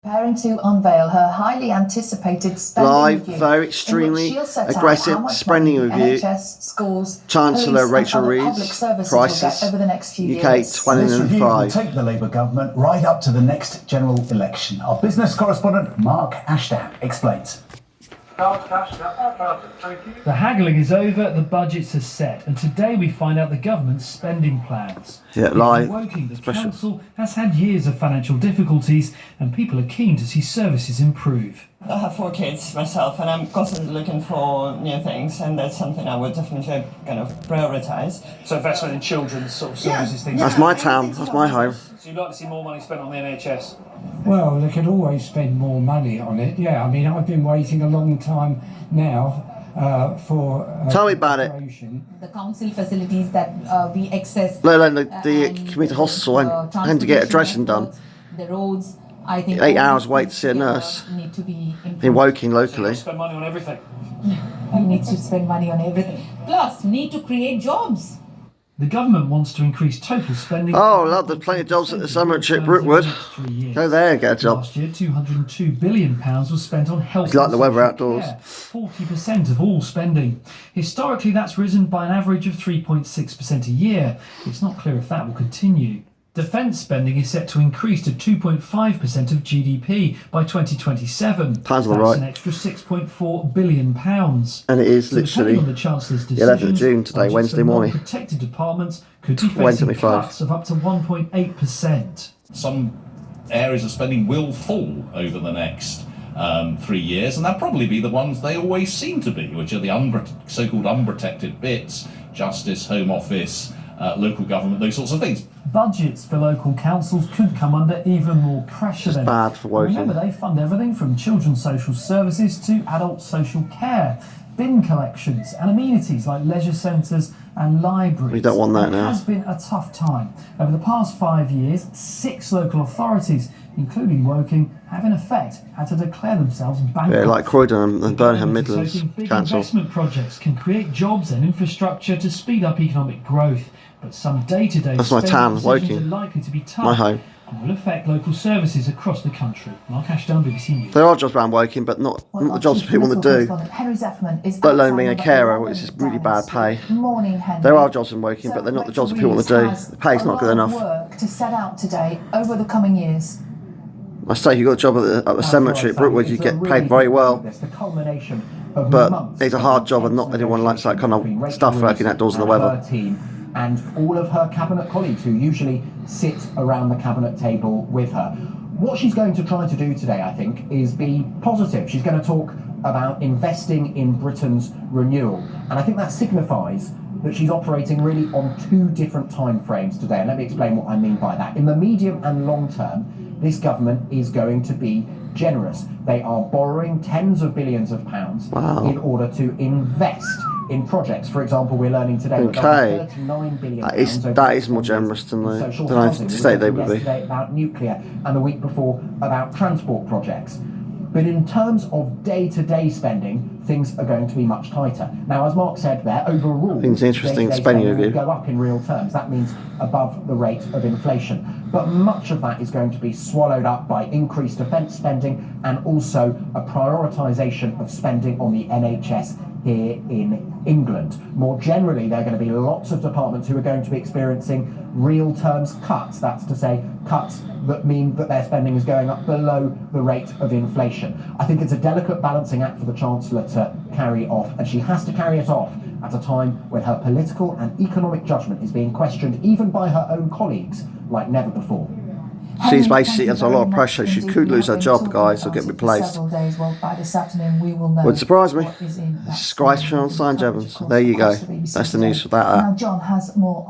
Preparing to unveil her highly anticipated spending review, very extremely aggressive spending review. NHS, schools, Chancellor police and Rachel other public Reeves, services prices, will get over the next few UK years. 2005. This review will take the Labour government right up to the next general election. Our business correspondent Mark Ashdown explains. The haggling is over, the budgets are set, and today we find out the government's spending plans. Yeah, live. Woking, the council has had years of financial difficulties, and people are keen to see services improve. I have 4 kids myself, and I'm constantly looking for new things, and that's something I would definitely kind of prioritise. So investment in children's sort of services, things. That's my town, that's my home. So you'd like to see more money spent on the NHS? Well, they could always spend more money on it. Yeah, I mean, I've been waiting a long time now for... Tell me about it. The council facilities that we access... Let alone the community hospital and to get a dressing done. The roads, I think... 8 hours wait to see a nurse. Need to be in Woking locally. So spend money on everything. We need to spend money on everything. Plus, we need to create jobs. The government wants to increase total spending. Oh, love, there's plenty of jobs at the cemetery at Brookwood. Go there and get a job. Last year, £202 billion was spent on health. If you like the weather outdoors. 40% of all spending. Historically, that's risen by an average of 3.6% a year. It's not clear if that will continue. Defence spending is set to increase to 2.5% of GDP by 2027. Plans on the That's right. an extra £6.4 billion. And it is So literally on the Chancellor's the 11th of June today, budgets Wednesday for morning. non-protected departments could be facing 2025. cuts of up to 1.8%. Some areas of spending will fall over the next 3 years, and that'll probably be the ones they always seem to be, which are the so-called unprotected bits: justice, home office, local government, those sorts of things. Budgets for local councils could come under even more pressure. It's bad for Woking. Remember, they fund everything from children's social services to adult social care, bin collections and amenities like leisure centres and libraries. We don't want that now. It has been a tough time. Over the past 5 years, 6 local authorities, including Woking, have in effect had to declare themselves bankrupt. Yeah, like Croydon and Burnham Midlands Big Council. investment projects can create jobs and infrastructure to speed up economic growth, but some day-to-day That's my town, decisions Woking. are likely to be tough. My home. And will affect local services across the country. Mark Ashdown, BBC News. There are jobs around Woking, but not the jobs people want to do. Let alone being a carer, which is really bad pay. There are jobs in Woking, but they're not the jobs that people want to do. The pay's not good enough. Work to set out today over the coming years. I say you got a job at the cemetery at Brookwood, you get paid very well. But it's a hard job, and not anyone likes that kind of stuff working outdoors in the weather. And all of her cabinet colleagues who usually sit around the cabinet table with her. What she's going to try to do today, I think, is be positive. She's going to talk about investing in Britain's renewal. And I think that signifies that she's operating really on 2 different time frames today. And let me explain what I mean by that. In the medium and long term, this government is going to be generous. They are borrowing tens of billions of pounds in order to invest in projects. For example, we're learning today that £39 billion that is more generous than I say they would be. Yesterday about nuclear, and the week before about transport projects. But in terms of day-to-day spending, things are going to be much tighter. Now, as Mark said there, overall, I think it's interesting day-to-day spending will review. go up in real terms. That means above the rate of inflation. But much of that is going to be swallowed up by increased defence spending and also a prioritisation of spending on the NHS here in England. More generally, there are going to be lots of departments who are going to be experiencing real terms cuts. That's to say, cuts that mean that their spending is going up below the rate of inflation. I think it's a delicate balancing act for the Chancellor to carry off, and she has to carry it off at a time when her political and economic judgment is being questioned even by her own colleagues like never before. She's basically under a lot of pressure. She could lose her job, guys, or get replaced. Would surprise me. Disgrace on Sign Jevons. There you go. That's the news for that. Now John has more of